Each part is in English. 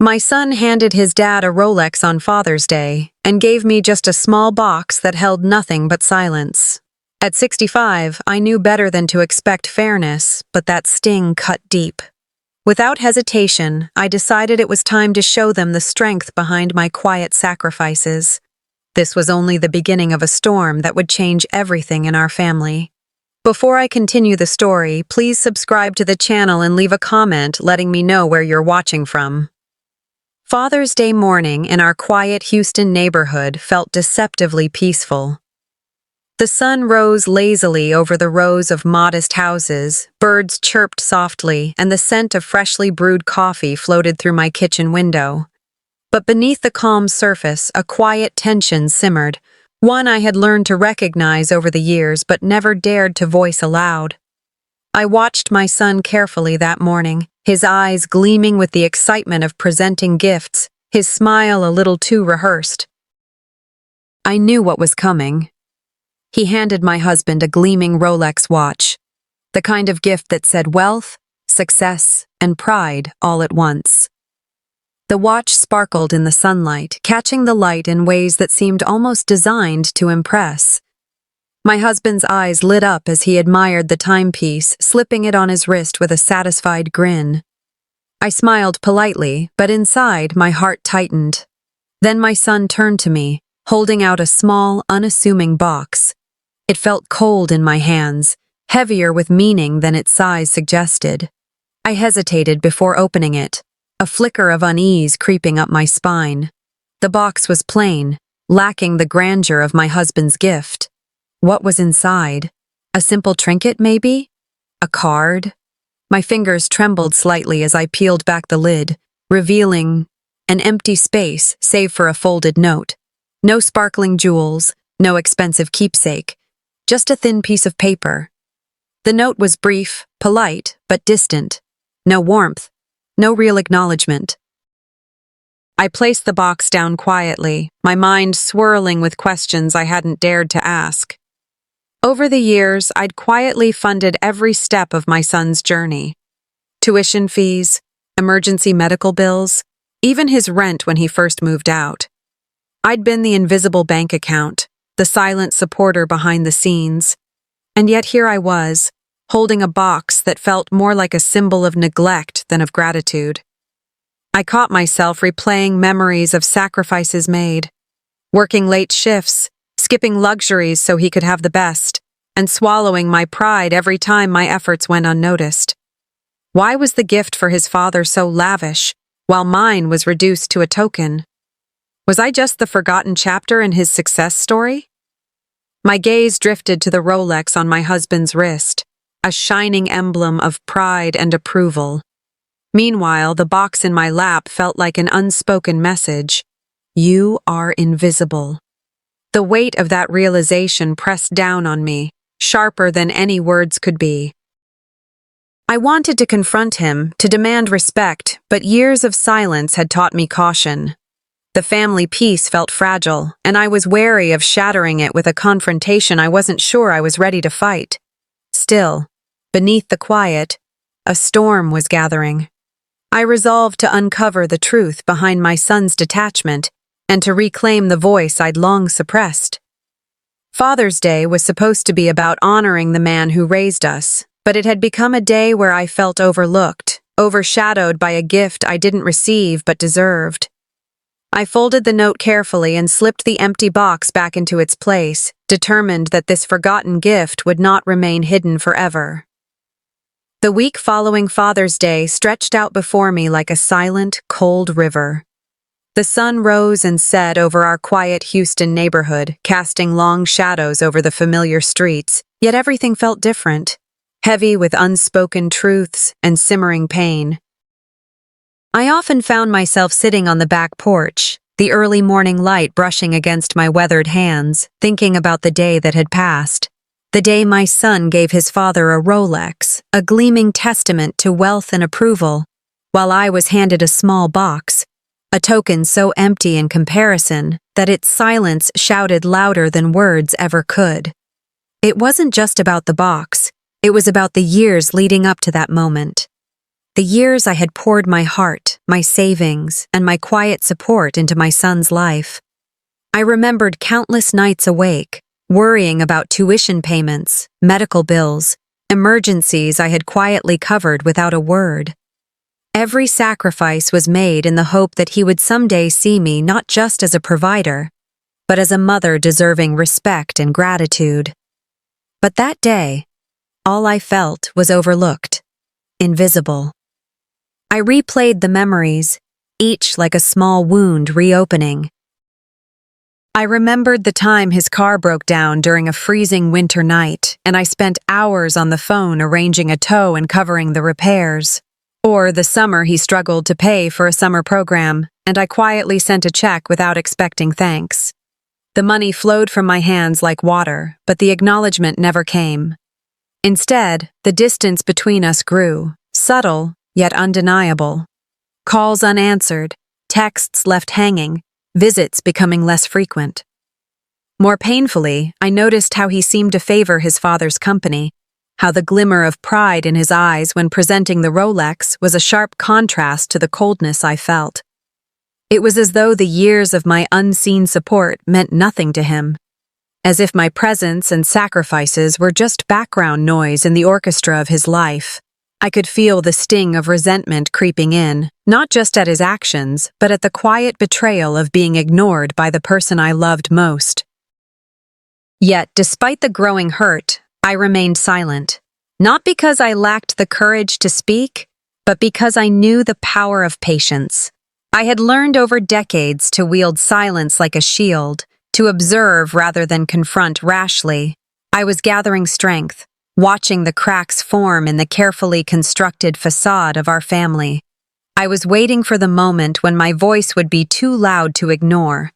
My son handed his dad a Rolex on Father's Day and gave me just a small box that held nothing but silence. At 65, I knew better than to expect fairness, but that sting cut deep. Without hesitation, I decided it was time to show them the strength behind my quiet sacrifices. This was only the beginning of a storm that would change everything in our family. Before I continue the story, please subscribe to the channel and leave a comment letting me know where you're watching from. Father's Day morning in our quiet Houston neighborhood felt deceptively peaceful. The sun rose lazily over the rows of modest houses, birds chirped softly, and the scent of freshly brewed coffee floated through my kitchen window. But beneath the calm surface, a quiet tension simmered, one I had learned to recognize over the years but never dared to voice aloud. I watched my son carefully that morning, his eyes gleaming with the excitement of presenting gifts, his smile a little too rehearsed. I knew what was coming. He handed my husband a gleaming Rolex watch, the kind of gift that said wealth, success, and pride all at once. The watch sparkled in the sunlight, catching the light in ways that seemed almost designed to impress. My husband's eyes lit up as he admired the timepiece, slipping it on his wrist with a satisfied grin. I smiled politely, but inside my heart tightened. Then my son turned to me, holding out a small, unassuming box. It felt cold in my hands, heavier with meaning than its size suggested. I hesitated before opening it, a flicker of unease creeping up my spine. The box was plain, lacking the grandeur of my husband's gift. What was inside? A simple trinket, maybe? A card? My fingers trembled slightly as I peeled back the lid, revealing an empty space save for a folded note. No sparkling jewels, no expensive keepsake, just a thin piece of paper. The note was brief, polite, but distant. No warmth, no real acknowledgement. I placed the box down quietly, my mind swirling with questions I hadn't dared to ask. Over the years, I'd quietly funded every step of my son's journey. Tuition fees, emergency medical bills, even his rent when he first moved out. I'd been the invisible bank account, the silent supporter behind the scenes. And yet here I was, holding a box that felt more like a symbol of neglect than of gratitude. I caught myself replaying memories of sacrifices made, working late shifts, skipping luxuries so he could have the best, and swallowing my pride every time my efforts went unnoticed. Why was the gift for his father so lavish, while mine was reduced to a token? Was I just the forgotten chapter in his success story? My gaze drifted to the Rolex on my husband's wrist, a shining emblem of pride and approval. Meanwhile, the box in my lap felt like an unspoken message. You are invisible. The weight of that realization pressed down on me, sharper than any words could be. I wanted to confront him, to demand respect, but years of silence had taught me caution. The family peace felt fragile, and I was wary of shattering it with a confrontation I wasn't sure I was ready to fight. Still, beneath the quiet, a storm was gathering. I resolved to uncover the truth behind my son's detachment and to reclaim the voice I'd long suppressed. Father's Day was supposed to be about honoring the man who raised us, but it had become a day where I felt overlooked, overshadowed by a gift I didn't receive but deserved. I folded the note carefully and slipped the empty box back into its place, determined that this forgotten gift would not remain hidden forever. The week following Father's Day stretched out before me like a silent, cold river. The sun rose and set over our quiet Houston neighborhood, casting long shadows over the familiar streets, yet everything felt different, heavy with unspoken truths and simmering pain. I often found myself sitting on the back porch, the early morning light brushing against my weathered hands, thinking about the day that had passed. The day my son gave his father a Rolex, a gleaming testament to wealth and approval, while I was handed a small box, a token so empty in comparison that its silence shouted louder than words ever could. It wasn't just about the box, it was about the years leading up to that moment. the years I had poured my heart, my savings, and my quiet support into my son's life. I remembered countless nights awake, worrying about tuition payments, medical bills, emergencies I had quietly covered without a word. Every sacrifice was made in the hope that he would someday see me not just as a provider, but as a mother deserving respect and gratitude. But that day, all I felt was overlooked, invisible. I replayed the memories, each like a small wound reopening. I remembered the time his car broke down during a freezing winter night, and I spent hours on the phone arranging a tow and covering the repairs. Or the summer he struggled to pay for a summer program, and I quietly sent a check without expecting thanks. The money flowed from my hands like water, but the acknowledgement never came. Instead, the distance between us grew, subtle yet undeniable. Calls unanswered, texts left hanging, visits becoming less frequent. More painfully, I noticed how he seemed to favor his father's company, how the glimmer of pride in his eyes when presenting the Rolex was a sharp contrast to the coldness I felt. It was as though the years of my unseen support meant nothing to him, as if my presence and sacrifices were just background noise in the orchestra of his life. I could feel the sting of resentment creeping in, not just at his actions, but at the quiet betrayal of being ignored by the person I loved most. Yet, despite the growing hurt, I remained silent, not because I lacked the courage to speak, but because I knew the power of patience. I had learned over decades to wield silence like a shield, to observe rather than confront rashly. I was gathering strength, watching the cracks form in the carefully constructed facade of our family. I was waiting for the moment when my voice would be too loud to ignore.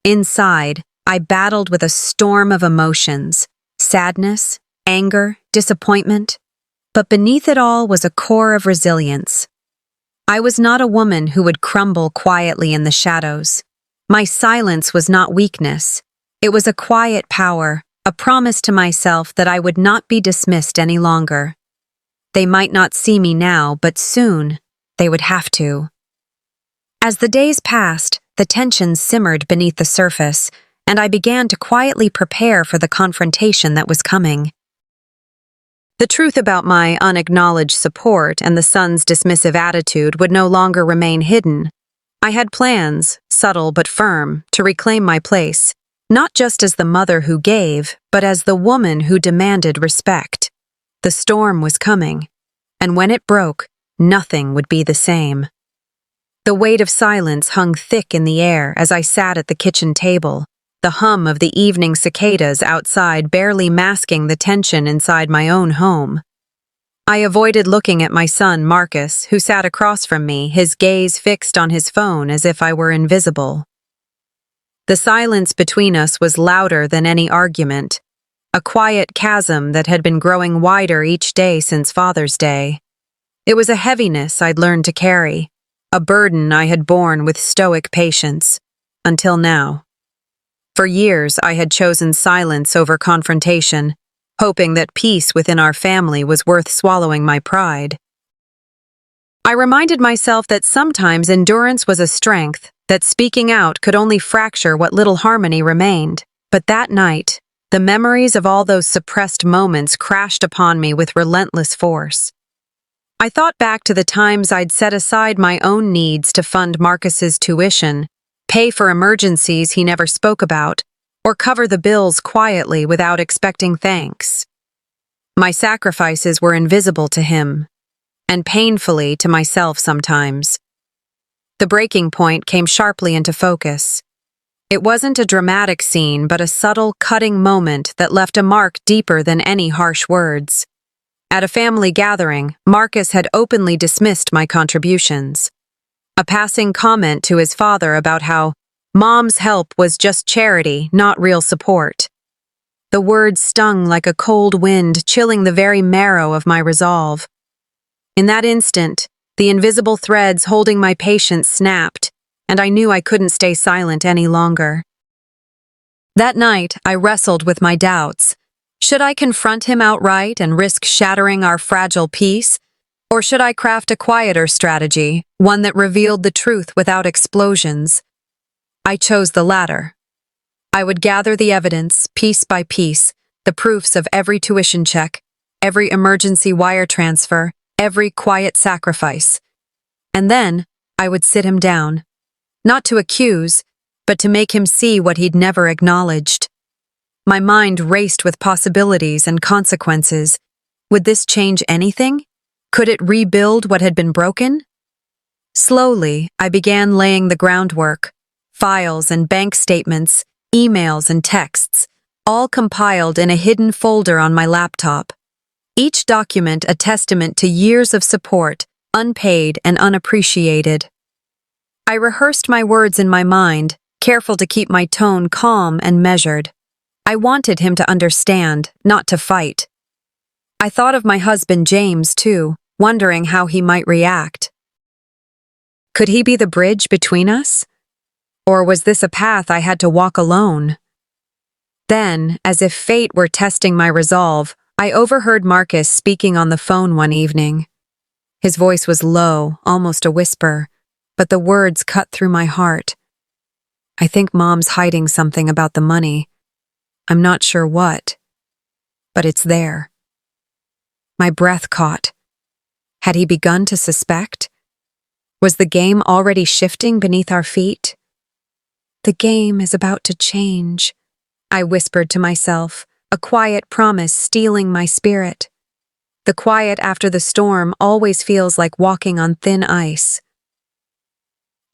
Inside, I battled with a storm of emotions, sadness, anger, disappointment. But beneath it all was a core of resilience. I was not a woman who would crumble quietly in the shadows. My silence was not weakness. It was a quiet power, a promise to myself that I would not be dismissed any longer. They might not see me now, but soon they would have to. As the days passed, the tension simmered beneath the surface, and I began to quietly prepare for the confrontation that was coming. The truth about my unacknowledged support and the son's dismissive attitude would no longer remain hidden. I had plans, subtle but firm, to reclaim my place, not just as the mother who gave, but as the woman who demanded respect. The storm was coming, and when it broke, nothing would be the same. The weight of silence hung thick in the air as I sat at the kitchen table, the hum of the evening cicadas outside barely masking the tension inside my own home. I avoided looking at my son, Marcus, who sat across from me, his gaze fixed on his phone as if I were invisible. The silence between us was louder than any argument, a quiet chasm that had been growing wider each day since Father's Day. It was a heaviness I'd learned to carry, a burden I had borne with stoic patience, until now. For years, I had chosen silence over confrontation, hoping that peace within our family was worth swallowing my pride. I reminded myself that sometimes endurance was a strength, that speaking out could only fracture what little harmony remained. But that night, the memories of all those suppressed moments crashed upon me with relentless force. I thought back to the times I'd set aside my own needs to fund Marcus's tuition, pay for emergencies he never spoke about, or cover the bills quietly without expecting thanks. My sacrifices were invisible to him, and painfully to myself sometimes. The breaking point came sharply into focus. It wasn't a dramatic scene, but a subtle, cutting moment that left a mark deeper than any harsh words. At a family gathering, Marcus had openly dismissed my contributions. A passing comment to his father about how Mom's help was just charity, not real support. The words stung like a cold wind, chilling the very marrow of my resolve. In that instant, the invisible threads holding my patience snapped, and I knew I couldn't stay silent any longer. That night, I wrestled with my doubts. Should I confront him outright and risk shattering our fragile peace? Or should I craft a quieter strategy, one that revealed the truth without explosions? I chose the latter. I would gather the evidence, piece by piece, the proofs of every tuition check, every emergency wire transfer, every quiet sacrifice. And then, I would sit him down. Not to accuse, but to make him see what he'd never acknowledged. My mind raced with possibilities and consequences. Would this change anything? Could it rebuild what had been broken? Slowly, I began laying the groundwork. Files and bank statements, emails and texts, all compiled in a hidden folder on my laptop. Each document a testament to years of support, unpaid and unappreciated. I rehearsed my words in my mind, careful to keep my tone calm and measured. I wanted him to understand, not to fight. I thought of my husband James, too, wondering how he might react. Could he be the bridge between us? Or was this a path I had to walk alone? Then, as if fate were testing my resolve, I overheard Marcus speaking on the phone one evening. His voice was low, almost a whisper, but the words cut through my heart. I think Mom's hiding something about the money. I'm not sure what, but it's there. My breath caught. Had he begun to suspect? Was the game already shifting beneath our feet? The game is about to change, I whispered to myself, a quiet promise stealing my spirit. The quiet after the storm always feels like walking on thin ice.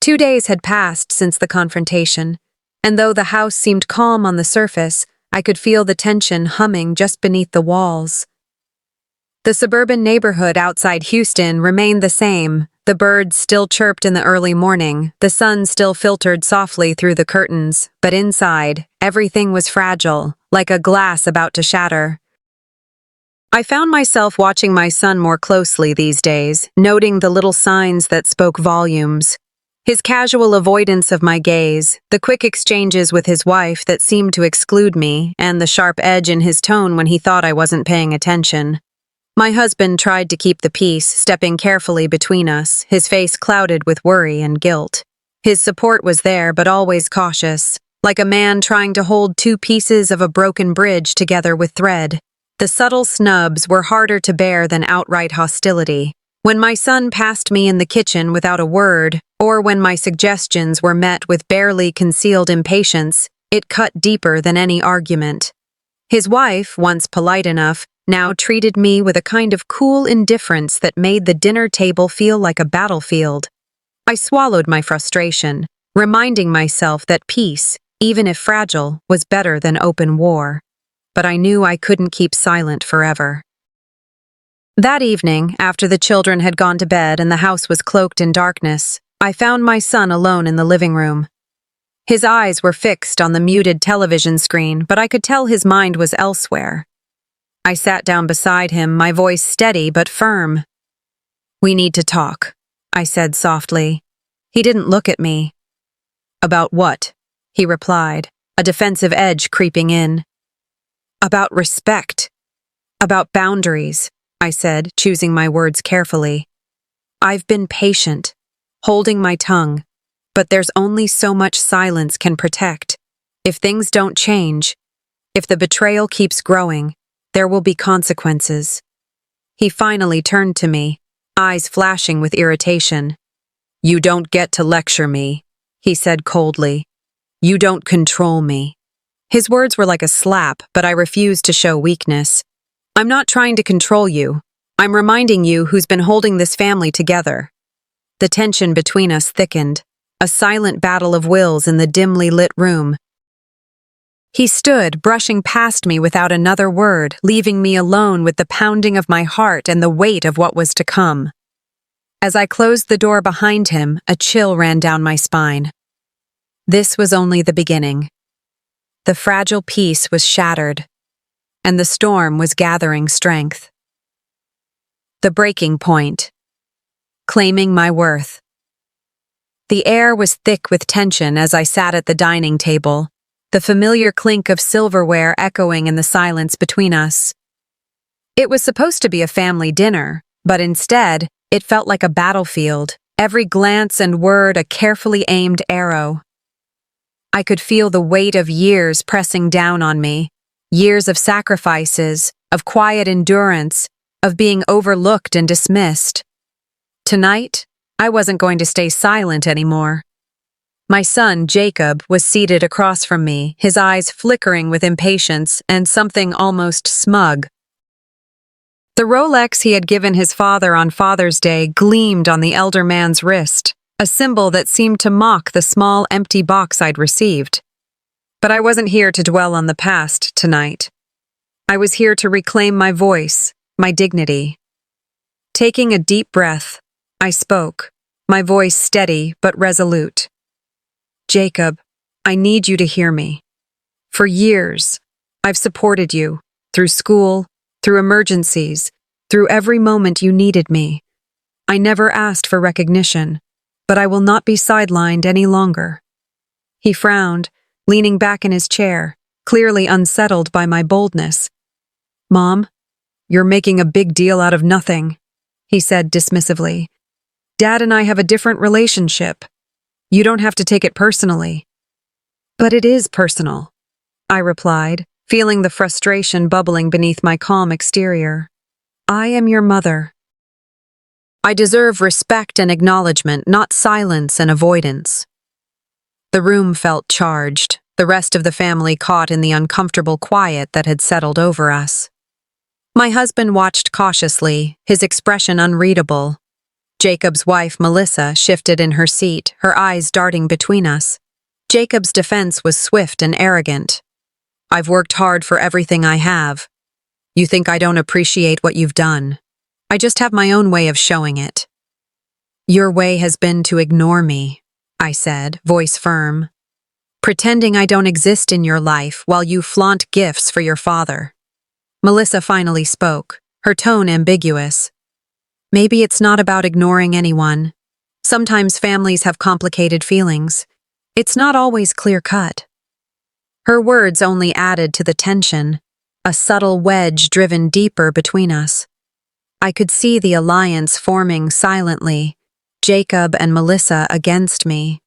2 days had passed since the confrontation, and though the house seemed calm on the surface, I could feel the tension humming just beneath the walls. The suburban neighborhood outside Houston remained the same. The birds still chirped in the early morning, the sun still filtered softly through the curtains, but inside, everything was fragile, like a glass about to shatter. I found myself watching my son more closely these days, noting the little signs that spoke volumes. His casual avoidance of my gaze, the quick exchanges with his wife that seemed to exclude me, and the sharp edge in his tone when he thought I wasn't paying attention. My husband tried to keep the peace, stepping carefully between us, his face clouded with worry and guilt. His support was there, but always cautious, like a man trying to hold two pieces of a broken bridge together with thread. The subtle snubs were harder to bear than outright hostility. When my son passed me in the kitchen without a word, or when my suggestions were met with barely concealed impatience, it cut deeper than any argument. His wife, once polite enough, now treated me with a kind of cool indifference that made the dinner table feel like a battlefield. I swallowed my frustration, reminding myself that peace, even if fragile, was better than open war. But I knew I couldn't keep silent forever. That evening, after the children had gone to bed and the house was cloaked in darkness, I found my son alone in the living room. His eyes were fixed on the muted television screen, but I could tell his mind was elsewhere. I sat down beside him, my voice steady but firm. "We need to talk," I said softly. He didn't look at me. "About what?" he replied, a defensive edge creeping in. "About respect. About boundaries," I said, choosing my words carefully. "I've been patient, holding my tongue, but there's only so much silence can protect. If things don't change, if the betrayal keeps growing, there will be consequences." He finally turned to me, eyes flashing with irritation. "You don't get to lecture me," he said coldly. "You don't control me." His words were like a slap, but I refused to show weakness. "I'm not trying to control you. I'm reminding you who's been holding this family together." The tension between us thickened, a silent battle of wills in the dimly lit room. He stood, brushing past me without another word, leaving me alone with the pounding of my heart and the weight of what was to come. As I closed the door behind him, a chill ran down my spine. This was only the beginning. The fragile peace was shattered, and the storm was gathering strength. The breaking point. Claiming my worth. The air was thick with tension as I sat at the dining table, the familiar clink of silverware echoing in the silence between us. It was supposed to be a family dinner, But instead, it felt like a battlefield, every glance and word a carefully aimed arrow. I could feel the weight of years pressing down on me, years of sacrifices, of quiet endurance, of being overlooked and dismissed. Tonight, I wasn't going to stay silent anymore. My son, Jacob, was seated across from me, his eyes flickering with impatience and something almost smug. The Rolex he had given his father on Father's Day gleamed on the elder man's wrist, a symbol that seemed to mock the small, empty box I'd received. But I wasn't here to dwell on the past tonight. I was here to reclaim my voice, my dignity. Taking a deep breath, I spoke, my voice steady but resolute. Jacob, I need you to hear me. For years, I've supported you, through school, through emergencies, through every moment you needed me. I never asked for recognition, but I will not be sidelined any longer. He frowned, leaning back in his chair, clearly unsettled by my boldness. Mom, you're making a big deal out of nothing, he said dismissively. Dad and I have a different relationship. You don't have to take it personally. But it is personal, I replied, feeling the frustration bubbling beneath my calm exterior. I am your mother. I deserve respect and acknowledgement, not silence and avoidance. The room felt charged, the rest of the family caught in the uncomfortable quiet that had settled over us. My husband watched cautiously, his expression unreadable. Jacob's wife, Melissa, shifted in her seat, her eyes darting between us. Jacob's defense was swift and arrogant. I've worked hard for everything I have. You think I don't appreciate what you've done. I just have my own way of showing it. Your way has been to ignore me, I said, voice firm. Pretending I don't exist in your life while you flaunt gifts for your father. Melissa finally spoke, her tone ambiguous. Maybe it's not about ignoring anyone. Sometimes families have complicated feelings. It's not always clear-cut. Her words only added to the tension, a subtle wedge driven deeper between us. I could see the alliance forming silently, Jacob and Melissa against me.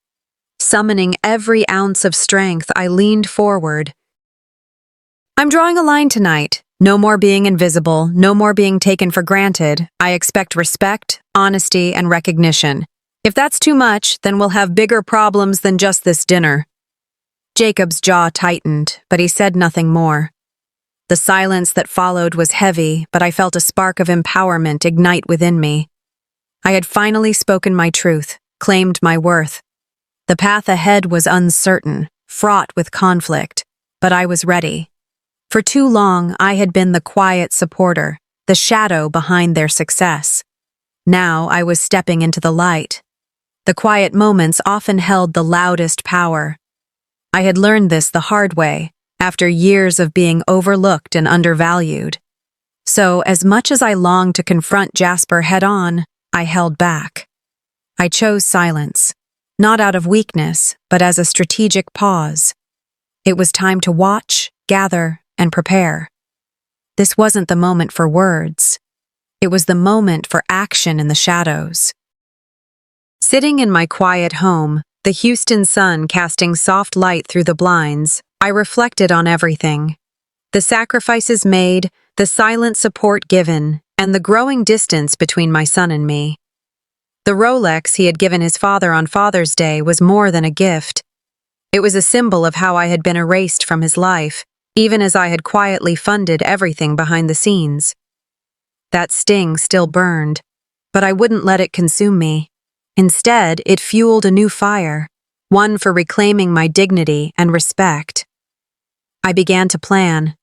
Summoning every ounce of strength, I leaned forward. I'm drawing a line tonight. No more being invisible, no more being taken for granted. I expect respect, honesty, and recognition. If that's too much, then we'll have bigger problems than just this dinner. Jacob's jaw tightened, but he said nothing more. The silence that followed was heavy, but I felt a spark of empowerment ignite within me. I had finally spoken my truth, claimed my worth. The path ahead was uncertain, fraught with conflict, but I was ready. For too long, I had been the quiet supporter, the shadow behind their success. Now I was stepping into the light. The quiet moments often held the loudest power. I had learned this the hard way, after years of being overlooked and undervalued. So, as much as I longed to confront Jasper head-on, I held back. I chose silence, not out of weakness, but as a strategic pause. It was time to watch, gather, and prepare. This wasn't the moment for words. It was the moment for action in the shadows. Sitting in my quiet home, the Houston sun casting soft light through the blinds, I reflected on everything. The sacrifices made, the silent support given, and the growing distance between my son and me. The Rolex he had given his father on Father's Day was more than a gift. It was a symbol of how I had been erased from his life, even as I had quietly funded everything behind the scenes. That sting still burned, but I wouldn't let it consume me. Instead, it fueled a new fire, one for reclaiming my dignity and respect. I began to plan.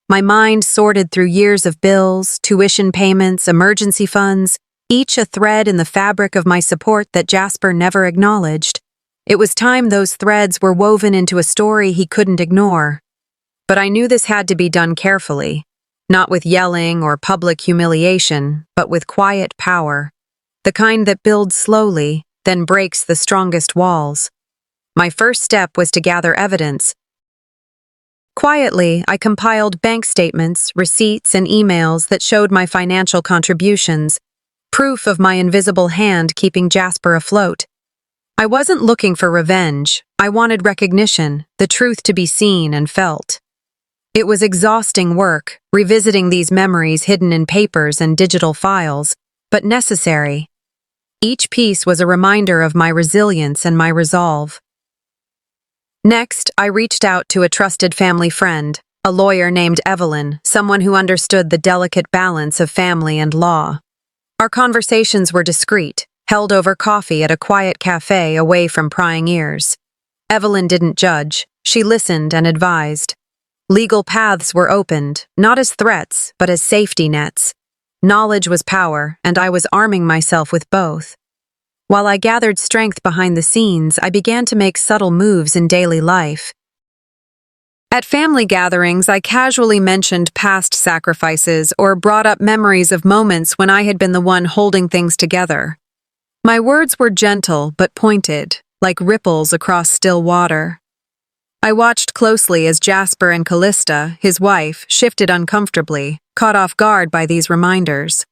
My mind sorted through years of bills, tuition payments, emergency funds, each a thread in the fabric of my support that Jasper never acknowledged. It was time those threads were woven into a story he couldn't ignore. But I knew this had to be done carefully, not with yelling or public humiliation, but with quiet power, the kind that builds slowly, then breaks the strongest walls. My first step was to gather evidence. Quietly, I compiled bank statements, receipts, and emails that showed my financial contributions, proof of my invisible hand keeping Jasper afloat. I wasn't looking for revenge. I wanted recognition, the truth to be seen and felt. It was exhausting work, revisiting these memories hidden in papers and digital files, but necessary. Each piece was a reminder of my resilience and my resolve. Next, I reached out to a trusted family friend, a lawyer named Evelyn, someone who understood the delicate balance of family and law. Our conversations were discreet, held over coffee at a quiet cafe away from prying ears. Evelyn didn't judge, she listened and advised. Legal paths were opened, not as threats, but as safety nets. Knowledge was power, and I was arming myself with both. While I gathered strength behind the scenes, I began to make subtle moves in daily life. At family gatherings, I casually mentioned past sacrifices or brought up memories of moments when I had been the one holding things together. My words were gentle but pointed, like ripples across still water. I watched closely as Jasper and Callista, his wife, shifted uncomfortably, caught off guard by these reminders.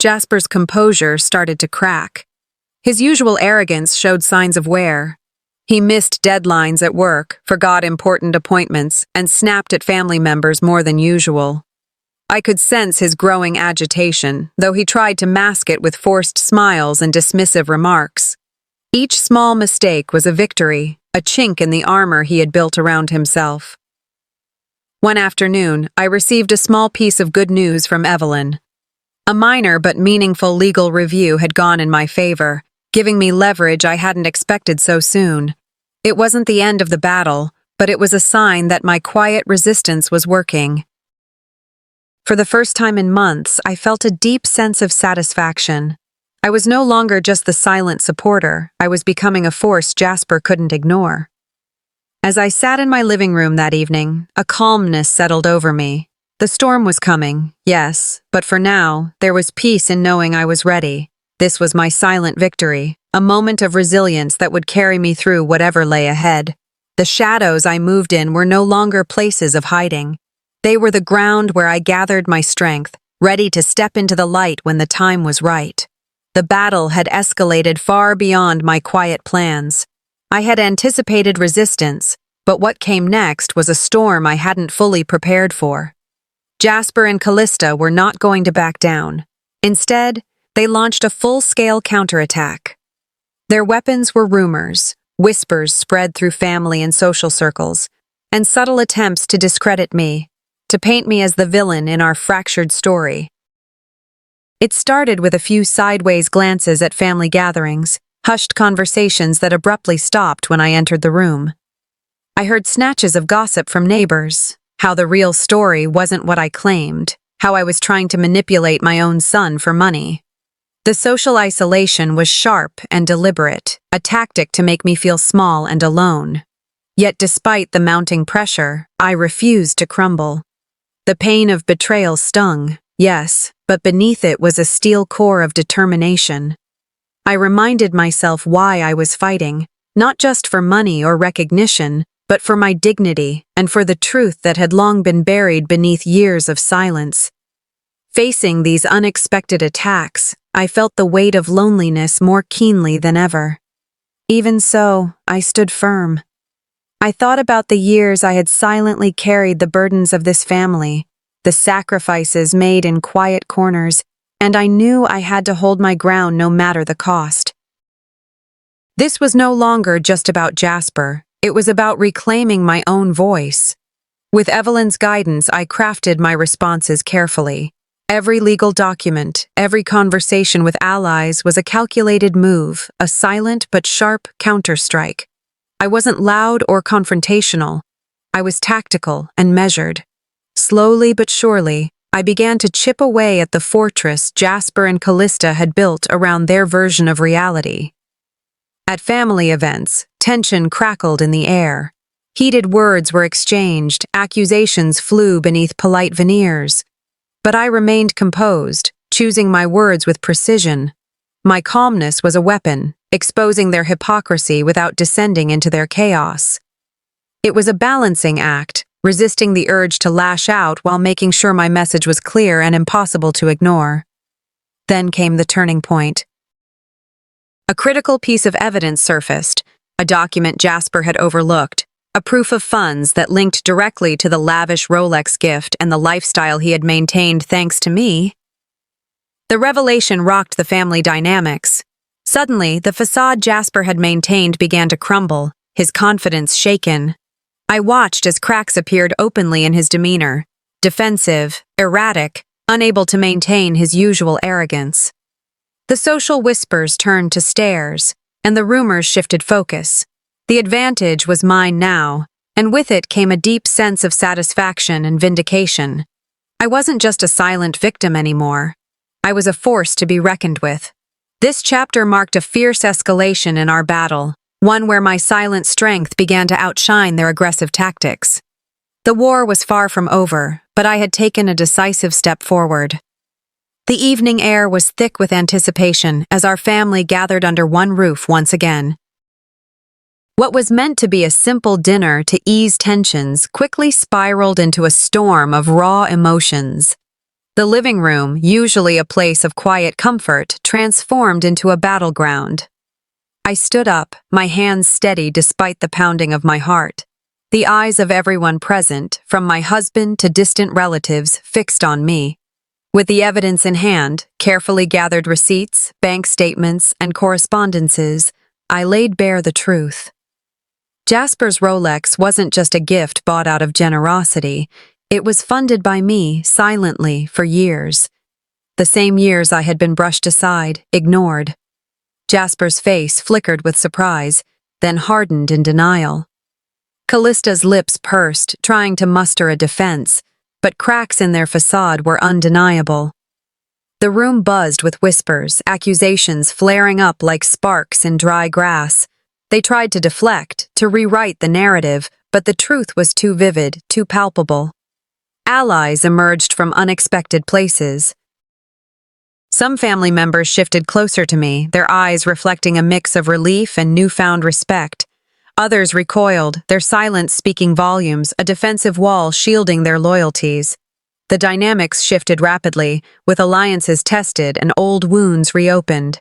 Jasper's composure started to crack. His usual arrogance showed signs of wear. He missed deadlines at work, forgot important appointments, and snapped at family members more than usual. I could sense his growing agitation, though he tried to mask it with forced smiles and dismissive remarks. Each small mistake was a victory, a chink in the armor he had built around himself. One afternoon, I received a small piece of good news from Evelyn. A minor but meaningful legal review had gone in my favor, giving me leverage I hadn't expected so soon. It wasn't the end of the battle, but it was a sign that my quiet resistance was working. For the first time in months, I felt a deep sense of satisfaction. I was no longer just the silent supporter, I was becoming a force Jasper couldn't ignore. As I sat in my living room that evening, a calmness settled over me. The storm was coming, yes, but for now, there was peace in knowing I was ready. This was my silent victory, a moment of resilience that would carry me through whatever lay ahead. The shadows I moved in were no longer places of hiding. They were the ground where I gathered my strength, ready to step into the light when the time was right. The battle had escalated far beyond my quiet plans. I had anticipated resistance, but what came next was a storm I hadn't fully prepared for. Jasper and Callista were not going to back down. Instead, they launched a full-scale counterattack. Their weapons were rumors, whispers spread through family and social circles, and subtle attempts to discredit me, to paint me as the villain in our fractured story. It started with a few sideways glances at family gatherings, hushed conversations that abruptly stopped when I entered the room. I heard snatches of gossip from neighbors, how the real story wasn't what I claimed, how I was trying to manipulate my own son for money. The social isolation was sharp and deliberate, a tactic to make me feel small and alone. Yet despite the mounting pressure, I refused to crumble. The pain of betrayal stung, yes, but beneath it was a steel core of determination. I reminded myself why I was fighting, not just for money or recognition, but for my dignity and for the truth that had long been buried beneath years of silence. Facing these unexpected attacks, I felt the weight of loneliness more keenly than ever. Even so, I stood firm. I thought about the years I had silently carried the burdens of this family, the sacrifices made in quiet corners, and I knew I had to hold my ground no matter the cost. This was no longer just about Jasper, it was about reclaiming my own voice. With Evelyn's guidance, I crafted my responses carefully. Every legal document, every conversation with allies was a calculated move, a silent but sharp counterstrike. I wasn't loud or confrontational. I was tactical and measured. Slowly but surely, I began to chip away at the fortress Jasper and Callista had built around their version of reality. At family events, tension crackled in the air. Heated words were exchanged, accusations flew beneath polite veneers. But I remained composed, choosing my words with precision. My calmness was a weapon, exposing their hypocrisy without descending into their chaos. It was a balancing act, resisting the urge to lash out while making sure my message was clear and impossible to ignore. Then came the turning point. A critical piece of evidence surfaced, a document Jasper had overlooked, a proof of funds that linked directly to the lavish Rolex gift and the lifestyle he had maintained thanks to me. The revelation rocked the family dynamics. Suddenly, the facade Jasper had maintained began to crumble, his confidence shaken. I watched as cracks appeared openly in his demeanor, defensive, erratic, unable to maintain his usual arrogance. The social whispers turned to stares, and the rumors shifted focus. The advantage was mine now, and with it came a deep sense of satisfaction and vindication. I wasn't just a silent victim anymore. I was a force to be reckoned with. This chapter marked a fierce escalation in our battle, one where my silent strength began to outshine their aggressive tactics. The war was far from over, but I had taken a decisive step forward. The evening air was thick with anticipation as our family gathered under one roof once again. What was meant to be a simple dinner to ease tensions quickly spiraled into a storm of raw emotions. The living room, usually a place of quiet comfort, transformed into a battleground. I stood up, my hands steady despite the pounding of my heart. The eyes of everyone present, from my husband to distant relatives, fixed on me. With the evidence in hand, carefully gathered receipts, bank statements, and correspondences, I laid bare the truth. Jasper's Rolex wasn't just a gift bought out of generosity. It was funded by me, silently, for years. The same years I had been brushed aside, ignored. Jasper's face flickered with surprise, then hardened in denial. Callista's lips pursed, trying to muster a defense, but cracks in their facade were undeniable. The room buzzed with whispers, accusations flaring up like sparks in dry grass. They tried to deflect, to rewrite the narrative, but the truth was too vivid, too palpable. Allies emerged from unexpected places. Some family members shifted closer to me, their eyes reflecting a mix of relief and newfound respect. Others recoiled, their silence speaking volumes, a defensive wall shielding their loyalties. The dynamics shifted rapidly, with alliances tested and old wounds reopened.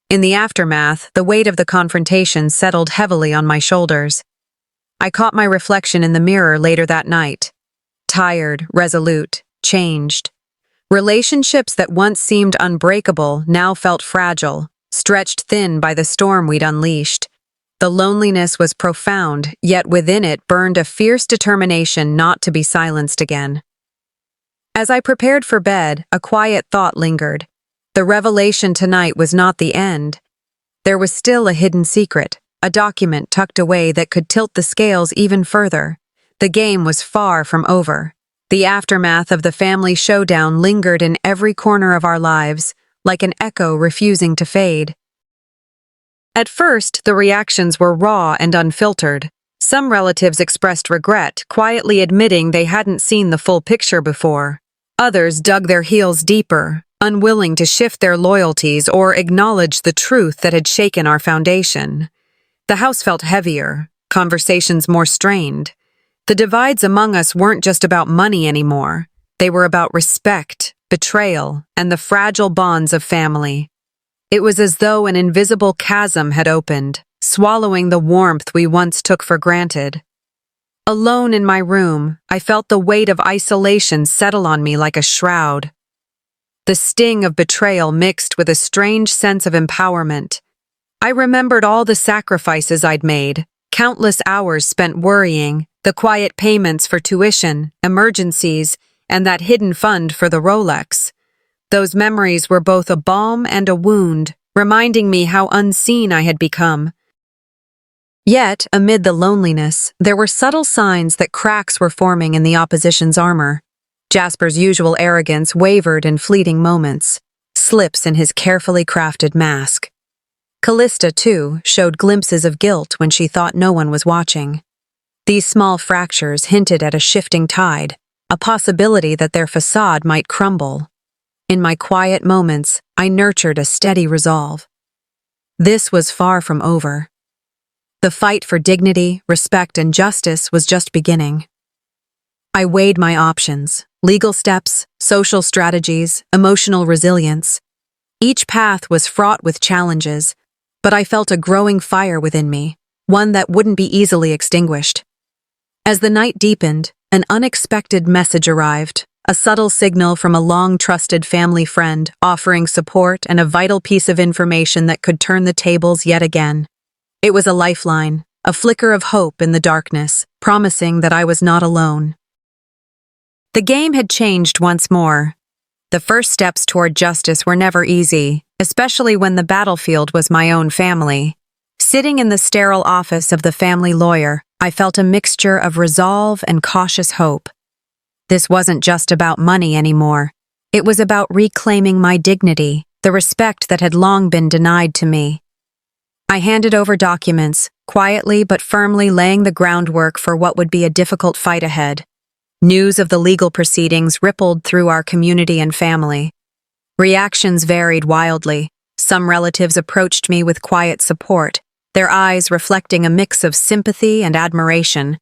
In the aftermath, the weight of the confrontation settled heavily on my shoulders. I caught my reflection in the mirror later that night. Tired, resolute, changed. Relationships that once seemed unbreakable now felt fragile, stretched thin by the storm we'd unleashed. The loneliness was profound, yet within it burned a fierce determination not to be silenced again. As I prepared for bed, a quiet thought lingered. The revelation tonight was not the end. There was still a hidden secret, a document tucked away that could tilt the scales even further. The game was far from over. The aftermath of the family showdown lingered in every corner of our lives, like an echo refusing to fade. At first, the reactions were raw and unfiltered. Some relatives expressed regret, quietly admitting they hadn't seen the full picture before. Others dug their heels deeper, unwilling to shift their loyalties or acknowledge the truth that had shaken our foundation. The house felt heavier, conversations more strained. The divides among us weren't just about money anymore. They were about respect, betrayal, and the fragile bonds of family. It was as though an invisible chasm had opened, swallowing the warmth we once took for granted. Alone in my room, I felt the weight of isolation settle on me like a shroud. The sting of betrayal mixed with a strange sense of empowerment. I remembered all the sacrifices I'd made, countless hours spent worrying, the quiet payments for tuition, emergencies, and that hidden fund for the Rolex. Those memories were both a balm and a wound, reminding me how unseen I had become. Yet, amid the loneliness, there were subtle signs that cracks were forming in the opposition's armor. Jasper's usual arrogance wavered in fleeting moments, slips in his carefully crafted mask. Callista, too, showed glimpses of guilt when she thought no one was watching. These small fractures hinted at a shifting tide, a possibility that their facade might crumble. In my quiet moments, I nurtured a steady resolve. This was far from over. The fight for dignity, respect, and justice was just beginning. I weighed my options: legal steps, social strategies, emotional resilience. Each path was fraught with challenges, but I felt a growing fire within me, one that wouldn't be easily extinguished. As the night deepened, an unexpected message arrived, a subtle signal from a long-trusted family friend offering support and a vital piece of information that could turn the tables yet again. It was a lifeline, a flicker of hope in the darkness, promising that I was not alone. The game had changed once more. The first steps toward justice were never easy, especially when the battlefield was my own family. Sitting in the sterile office of the family lawyer, I felt a mixture of resolve and cautious hope. This wasn't just about money anymore. It was about reclaiming my dignity, the respect that had long been denied to me. I handed over documents, quietly but firmly laying the groundwork for what would be a difficult fight ahead. News of the legal proceedings rippled through our community and family. Reactions varied wildly. Some relatives approached me with quiet support, their eyes reflecting a mix of sympathy and admiration.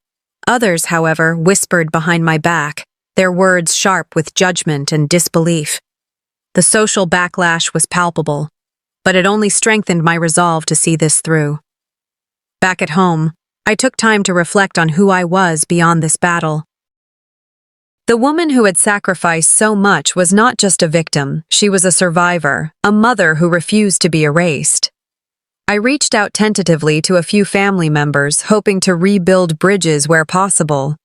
Others, however, whispered behind my back, their words sharp with judgment and disbelief. The social backlash was palpable, but it only strengthened my resolve to see this through. Back at home, I took time to reflect on who I was beyond this battle. The woman who had sacrificed so much was not just a victim, she was a survivor, a mother who refused to be erased. I reached out tentatively to a few family members, hoping to rebuild bridges where possible.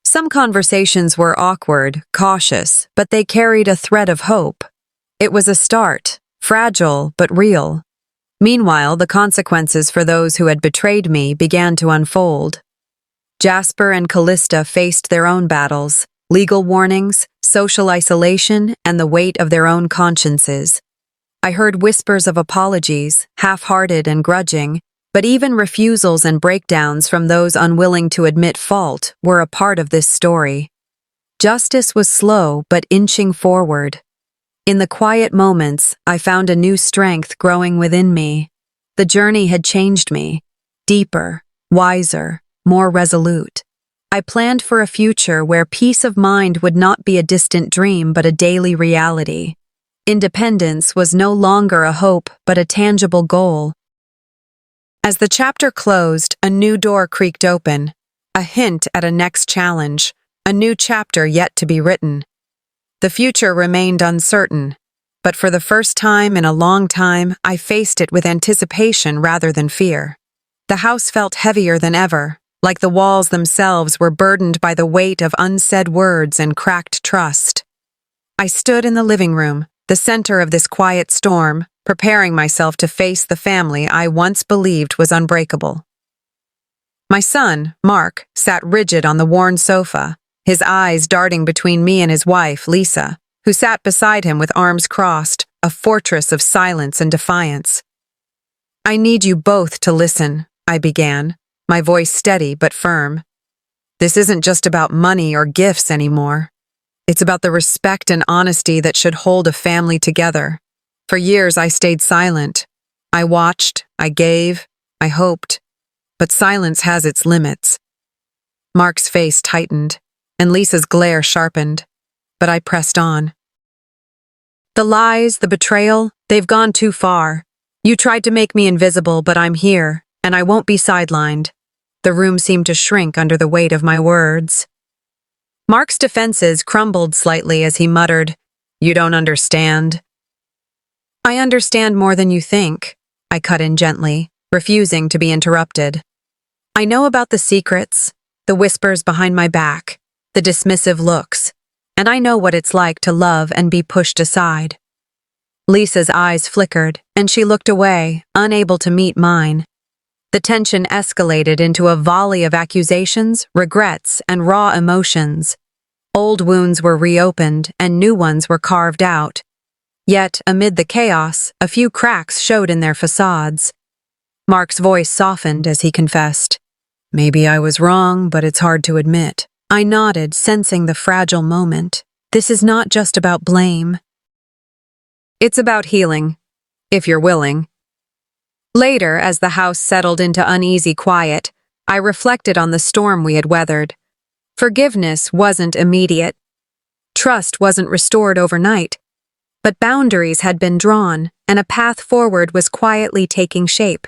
Some conversations were awkward, cautious, but they carried a thread of hope. It was a start, fragile but real. Meanwhile, the consequences for those who had betrayed me began to unfold. Jasper and Callista faced their own battles, legal warnings, social isolation, and the weight of their own consciences. I heard whispers of apologies, half-hearted and grudging, but even refusals and breakdowns from those unwilling to admit fault were a part of this story. Justice was slow but inching forward. In the quiet moments, I found a new strength growing within me. The journey had changed me, deeper, wiser, more resolute. I planned for a future where peace of mind would not be a distant dream but a daily reality. Independence was no longer a hope but a tangible goal. As the chapter closed, a new door creaked open, a hint at a next challenge, a new chapter yet to be written. The future remained uncertain, but for the first time in a long time, I faced it with anticipation rather than fear. The house felt heavier than ever, like the walls themselves were burdened by the weight of unsaid words and cracked trust. I stood in the living room, the center of this quiet storm, preparing myself to face the family I once believed was unbreakable. My son, Mark, sat rigid on the worn sofa, his eyes darting between me and his wife, Lisa, who sat beside him with arms crossed, a fortress of silence and defiance. "I need you both to listen," I began, my voice steady but firm. "This isn't just about money or gifts anymore. It's about the respect and honesty that should hold a family together. For years I stayed silent. I watched, I gave, I hoped. But silence has its limits." Mark's face tightened, and Lisa's glare sharpened, but I pressed on. "The lies, the betrayal, they've gone too far. You tried to make me invisible, but I'm here, and I won't be sidelined." The room seemed to shrink under the weight of my words. Mark's defenses crumbled slightly as he muttered, "You don't understand." "I understand more than you think," I cut in gently, refusing to be interrupted. "I know about the secrets, the whispers behind my back, the dismissive looks, and I know what it's like to love and be pushed aside." Lisa's eyes flickered, and she looked away, unable to meet mine. The tension escalated into a volley of accusations, regrets, and raw emotions. Old wounds were reopened, and new ones were carved out. Yet, amid the chaos, a few cracks showed in their facades. Mark's voice softened as he confessed, "Maybe I was wrong, but it's hard to admit." I nodded, sensing the fragile moment. This is not just about blame. It's about healing, if you're willing. Later, as the house settled into uneasy quiet, I reflected on the storm we had weathered. Forgiveness wasn't immediate. Trust wasn't restored overnight. But boundaries had been drawn, and a path forward was quietly taking shape.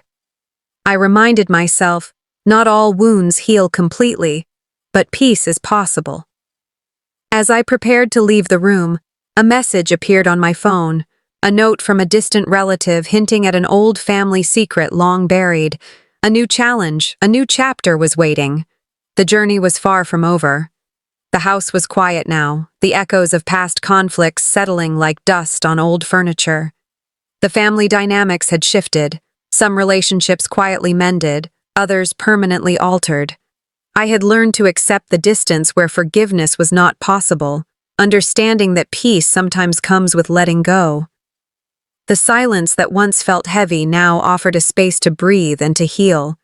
I reminded myself, not all wounds heal completely, but peace is possible. As I prepared to leave the room, a message appeared on my phone, a note from a distant relative hinting at an old family secret long buried. A new challenge, a new chapter was waiting. The journey was far from over. The house was quiet now, the echoes of past conflicts settling like dust on old furniture. The family dynamics had shifted, some relationships quietly mended, others permanently altered. I had learned to accept the distance where forgiveness was not possible, understanding that peace sometimes comes with letting go. The silence that once felt heavy now offered a space to breathe and to heal.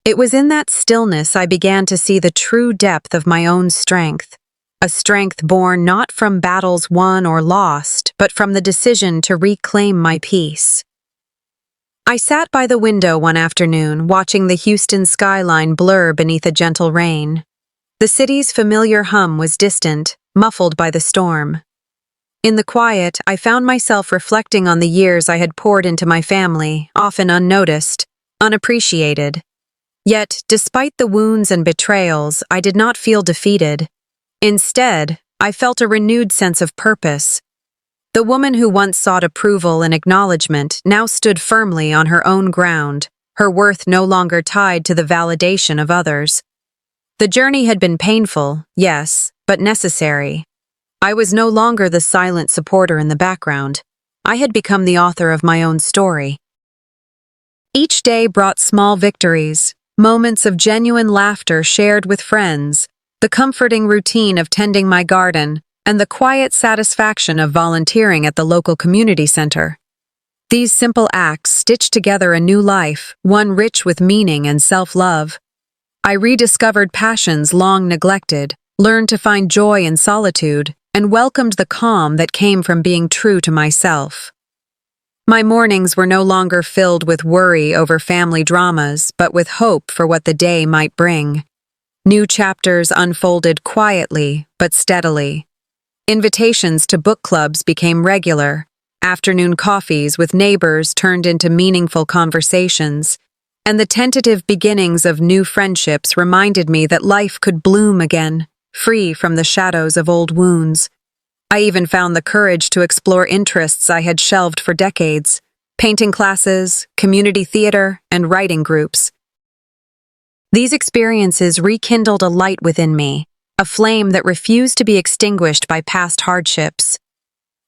It was in that stillness I began to see the true depth of my own strength, a strength born not from battles won or lost, but from the decision to reclaim my peace. I sat by the window one afternoon, watching the Houston skyline blur beneath a gentle rain. The city's familiar hum was distant, muffled by the storm. In the quiet, I found myself reflecting on the years I had poured into my family, often unnoticed, unappreciated. Yet, despite the wounds and betrayals, I did not feel defeated. Instead, I felt a renewed sense of purpose. The woman who once sought approval and acknowledgement now stood firmly on her own ground, her worth no longer tied to the validation of others. The journey had been painful, yes, but necessary. I was no longer the silent supporter in the background. I had become the author of my own story. Each day brought small victories, moments of genuine laughter shared with friends, the comforting routine of tending my garden, and the quiet satisfaction of volunteering at the local community center. These simple acts stitched together a new life, one rich with meaning and self-love. I rediscovered passions long neglected, learned to find joy in solitude, and welcomed the calm that came from being true to myself. My mornings were no longer filled with worry over family dramas, but with hope for what the day might bring. New chapters unfolded quietly, but steadily. Invitations to book clubs became regular. Afternoon coffees with neighbors turned into meaningful conversations, and the tentative beginnings of new friendships reminded me that life could bloom again, free from the shadows of old wounds. I even found the courage to explore interests I had shelved for decades: painting classes, community theater, and writing groups. These experiences rekindled a light within me, a flame that refused to be extinguished by past hardships.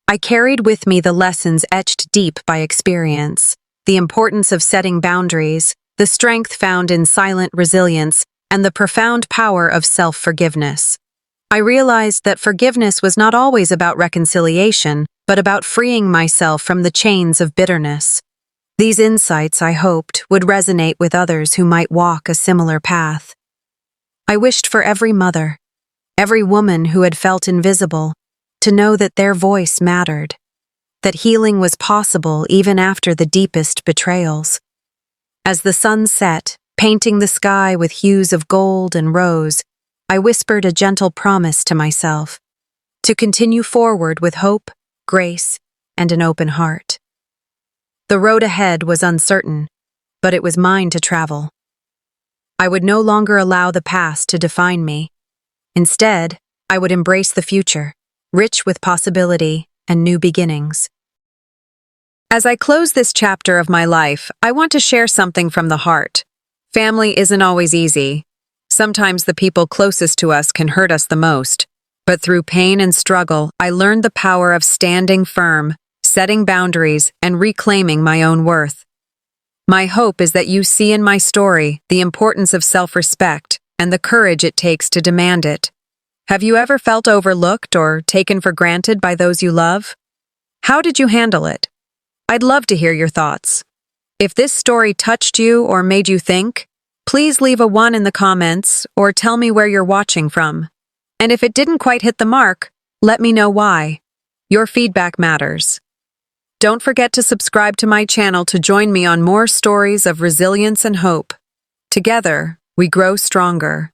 I carried with me the lessons etched deep by experience, the importance of setting boundaries, the strength found in silent resilience, and the profound power of self-forgiveness. I realized that forgiveness was not always about reconciliation, but about freeing myself from the chains of bitterness. These insights, I hoped, would resonate with others who might walk a similar path. I wished for every mother, every woman who had felt invisible, to know that their voice mattered, that healing was possible even after the deepest betrayals. As the sun set, painting the sky with hues of gold and rose, I whispered a gentle promise to myself, to continue forward with hope, grace, and an open heart. The road ahead was uncertain, but it was mine to travel. I would no longer allow the past to define me. Instead, I would embrace the future, rich with possibility and new beginnings. As I close this chapter of my life, I want to share something from the heart. Family isn't always easy. Sometimes the people closest to us can hurt us the most. But through pain and struggle, I learned the power of standing firm, setting boundaries, and reclaiming my own worth. My hope is that you see in my story the importance of self-respect and the courage it takes to demand it. Have you ever felt overlooked or taken for granted by those you love? How did you handle it? I'd love to hear your thoughts. If this story touched you or made you think, please leave a 1 in the comments or tell me where you're watching from. And if it didn't quite hit the mark, let me know why. Your feedback matters. Don't forget to subscribe to my channel to join me on more stories of resilience and hope. Together, we grow stronger.